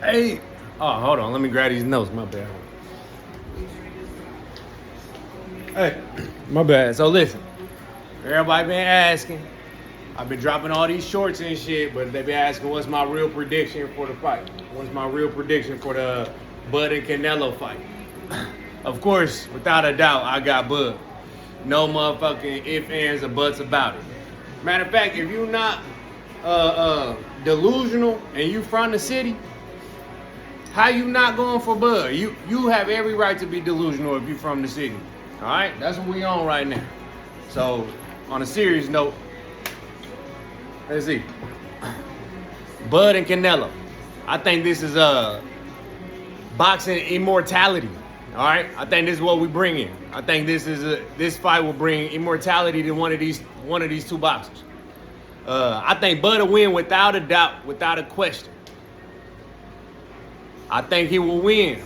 Hey. Oh, hold on. Let me grab these notes. My bad. Hey, my bad. So listen, everybody been asking. I've been dropping all these shorts and shit, but they been asking what's my real prediction for the fight. What's my real prediction for the Bud and Canelo fight? Of course, without a doubt, I got Bud. No motherfucking ifs, ands, or buts about it. Matter of fact, if you're not delusional and you from the city, how you not going for Bud? You have every right to be delusional if you from the city. All right, that's what we on right now. So, on a serious note, let's see. Bud and Canelo. I think this is boxing immortality. All right, I think this is what we bring in. I think this fight will bring immortality to one of these two boxers. I think Bud will win without a doubt, without a question. I think he will win.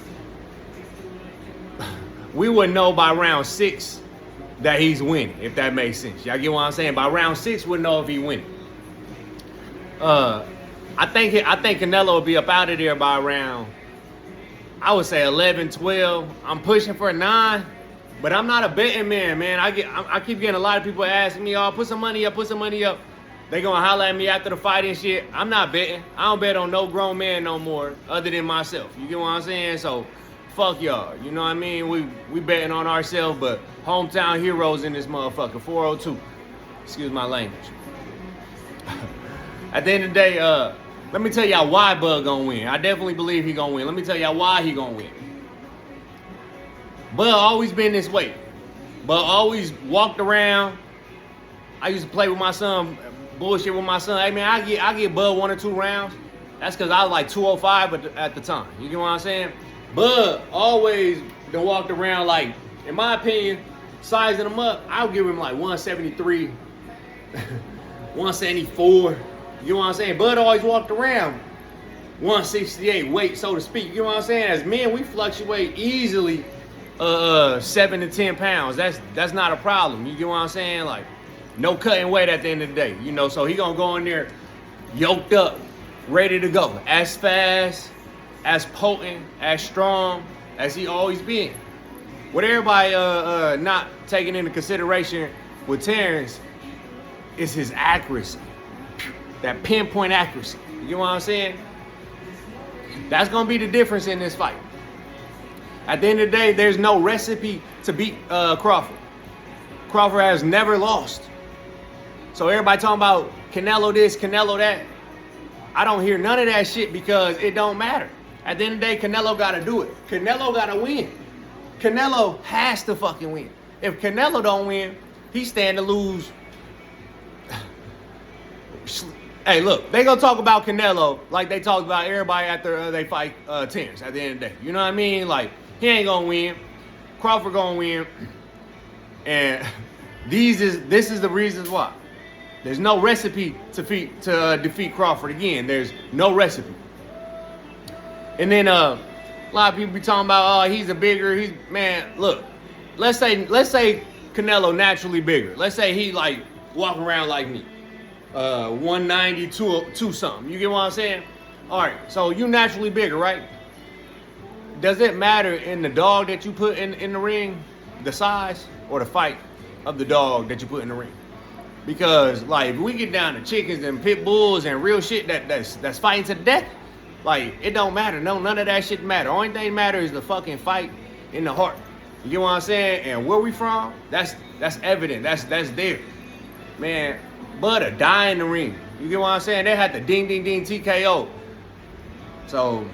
We would know by round 6 that he's winning, if that makes sense. Y'all get what I'm saying? By round 6, we'll know if he winning. I think Canelo will be up out of there by around, I would say 11, 12. I'm pushing for 9, but I'm not a betting man. I keep getting a lot of people asking me, "Oh, put some money up." They gonna holler at me after the fight and shit. I'm not betting. I don't bet on no grown man no more, other than myself. You get what I'm saying? So, fuck y'all. You know what I mean? We betting on ourselves, but hometown heroes in this motherfucker. 402. Excuse my language. At the end of the day, let me tell y'all why Bud gonna win. I definitely believe he gonna win. Let me tell y'all why he gonna win. Bud always been this way. Bud always walked around. I used to play with my son, bullshit with my son. Hey man, I get Bud 1 or 2 rounds. That's because I was like 205 at the time. You get what I'm saying? Bud always been walked around like, in my opinion, sizing him up, I'll give him like 173, 174. You know what I'm saying? Bud always walked around 168 weight, so to speak. You know what I'm saying? As men, we fluctuate easily 7 to 10 pounds. That's not a problem. You get what I'm saying? Like, no cutting weight at the end of the day. You know, so he gonna go in there yoked up, ready to go. As fast, as potent, as strong as he always been. What everybody not taking into consideration with Terrence is his accuracy. That pinpoint accuracy. You know what I'm saying? That's going to be the difference in this fight. At the end of the day, there's no recipe to beat Crawford. Crawford has never lost. So everybody talking about Canelo this, Canelo that. I don't hear none of that shit because it don't matter. At the end of the day, Canelo got to do it. Canelo got to win. Canelo has to fucking win. If Canelo don't win, he stand to lose. Hey, look, they gonna talk about Canelo like they talk about everybody after they fight Terrence at the end of the day. You know what I mean? Like, he ain't gonna win. Crawford gonna win. And this is the reasons why. There's no recipe to defeat Crawford again. There's no recipe. And then a lot of people be talking about, oh, look, let's say Canelo naturally bigger. Let's say he like walking around like me. 192 something. You get what I'm saying? All right, so you naturally bigger, right? Does it matter in the dog that you put in the ring, the size or the fight of the dog that you put in the ring? Because like if we get down to chickens and pit bulls and real shit that's fighting to the death, like it don't matter. No, none of that shit matter. Only thing matter is the fucking fight in the heart. You get what I'm saying? And where we from? That's evident. That's there, man. Bud die in the ring. You get what I'm saying? They had the ding TKO. So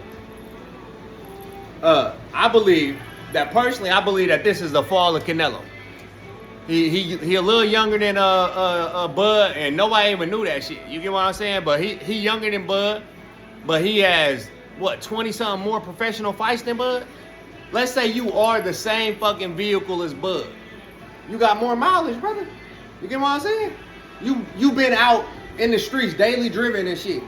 I believe that this is the fall of Canelo. He a little younger than Bud, and nobody even knew that shit. You get what I'm saying? But he younger than Bud, but he has what 20-something more professional fights than Bud. Let's say you are the same fucking vehicle as Bud. You got more mileage, brother. You get what I'm saying? You been out in the streets, daily driven and shit.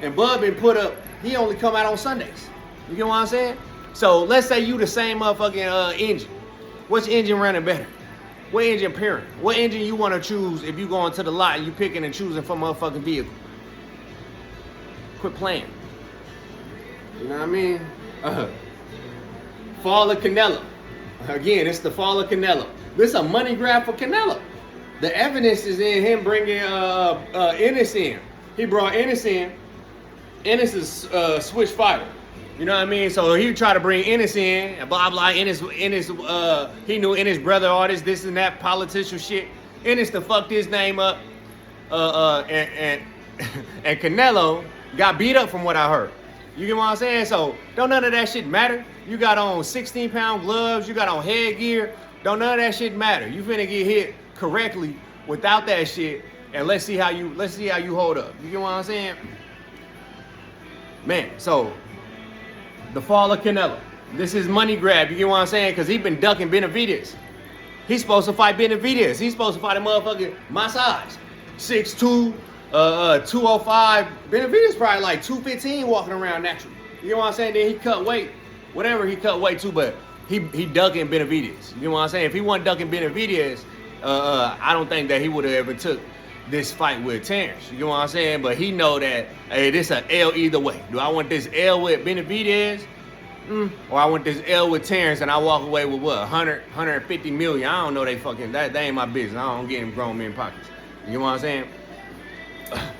And Bud been put up, he only come out on Sundays. You get what I'm saying? So let's say you the same motherfucking engine. Which engine running better? What engine pairing? What engine you want to choose if you go into the lot and you picking and choosing from motherfucking vehicle? Quit playing. You know what I mean? Fall of Canelo. Again, it's the fall of Canelo. This is a money grab for Canelo. The evidence is in him bringing Ennis in. He brought Ennis in. Ennis is switch fighter. You know what I mean? So he tried to bring Ennis in, and blah blah. Ennis, he knew Ennis' brother artist, this and that, politician shit. Ennis to fucked his name up, and Canelo got beat up from what I heard. You get what I'm saying? So don't none of that shit matter. You got on 16-pound gloves, you got on headgear. Don't none of that shit matter. You finna get hit correctly without that shit, and let's see how you hold up. You get what I'm saying? Man, so the fall of Canelo. This is money grab. You get what I'm saying? Because he been ducking Benavidez. He's supposed to fight Benavidez. He's supposed to fight a motherfucker my size. 6'2", 205. Benavidez probably like 215 walking around naturally. You know what I'm saying? Then he cut weight. Whatever he cut weight to, but he ducking Benavidez. You know what I'm saying? If he wasn't ducking Benavidez, I don't think that he would have ever took this fight with Terrence. You know what I'm saying? But he know that, hey, this an L either way. Do I want this L with Benavidez? Or I want this L with Terrence and I walk away with what? 150 million. I don't know they fucking, that ain't my business. I don't get in grown men pockets. You know what I'm saying?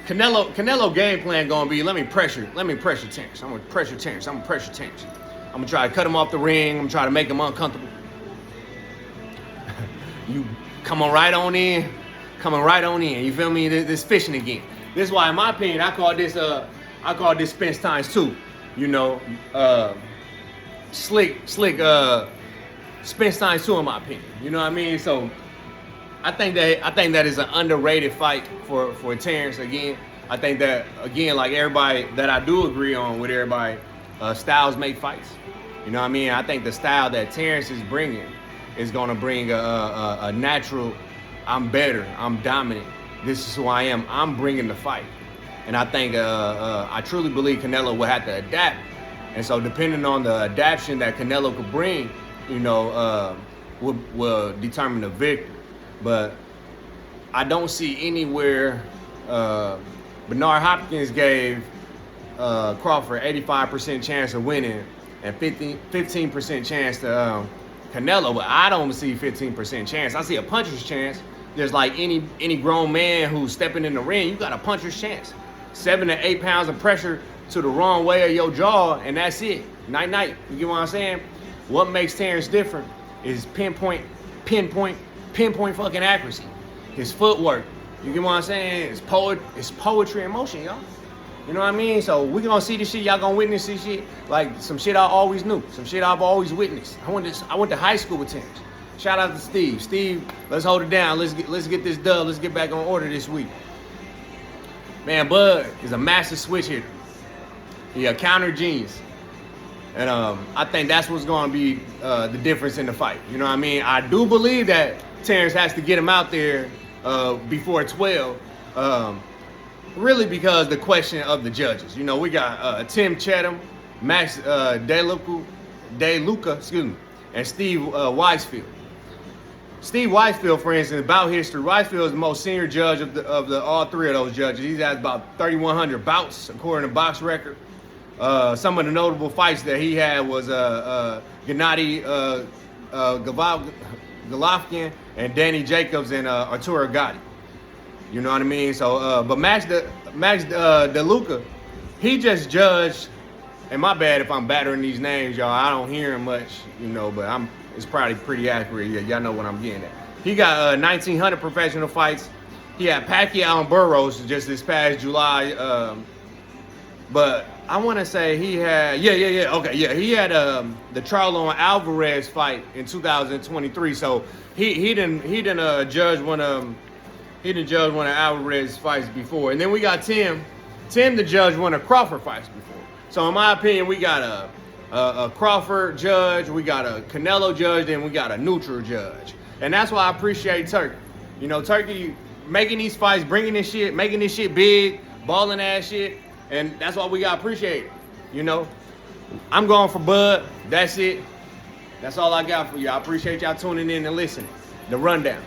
Canelo game plan gonna be, let me pressure Terrence. I'm gonna pressure Terrence. I'm gonna try to cut him off the ring. I'm gonna try to make him uncomfortable. You coming right on in. You feel me? This fishing again. This is why, in my opinion, I call this Spence times 2. You know, slick Spence times 2 in my opinion. You know what I mean? So I think that is an underrated fight for Terrence again. I think that again, like everybody that I do agree on with everybody, styles make fights. You know what I mean? I think the style that Terrence is bringing is gonna bring a natural. I'm better. I'm dominant. This is who I am. I'm bringing the fight. And I think, I truly believe Canelo will have to adapt. And so depending on the adaptation that Canelo could bring, you know, will determine the victor. But I don't see anywhere, Bernard Hopkins gave Crawford 85% chance of winning and 15% chance to Canelo, but I don't see 15% chance. I see a puncher's chance. There's like any grown man who's stepping in the ring, you got a puncher's chance. 7 to 8 pounds of pressure to the wrong way of your jaw, and that's it. Night night. You get what I'm saying? What makes Terrence different is pinpoint fucking accuracy. His footwork. You get what I'm saying? It's poetry in motion, y'all. You know what I mean? So we gonna see this shit. Y'all gonna witness this shit. Like some shit I always knew. Some shit I've always witnessed. I went to high school with Terrence. Shout out to Steve. Steve, let's hold it down. Let's get this dub. Let's get back on order this week. Man, Bud is a master switch hitter. He a counter genius. And I think that's what's going to be the difference in the fight. You know what I mean? I do believe that Terrence has to get him out there before 12. Really because the question of the judges. You know, we got Tim Cheatham, Max DeLuca, and Steve Weisfield. Steve Weisfield, for instance, about history, Weisfield is the most senior judge of the all three of those judges. He's had about 3,100 bouts, according to box record. Some of the notable fights that he had was Gennady Golovkin and Danny Jacobs and Arturo Gatti. You know what I mean? So, but Max DeLuca, he just judged. And my bad if I'm battering these names, y'all. I don't hear him much, you know, but it's probably pretty accurate. Yeah, y'all know what I'm getting at. He got 1,900 professional fights. He had Pacquiao and Burroughs just this past July. But I want to say he had, he had the Charlo and Alvarez fight in 2023. So he didn't judge one of Alvarez's fights before. And then we got Tim the judge one of Crawford fights before. So in my opinion, we got a Crawford judge, we got a Canelo judge, then we got a neutral judge. And that's why I appreciate Turkey. You know, Turkey making these fights, bringing this shit, making this shit big, balling ass shit. And that's why we got to appreciate it. You know, I'm going for Bud. That's it. That's all I got for you. I appreciate y'all tuning in and listening. The Rundown.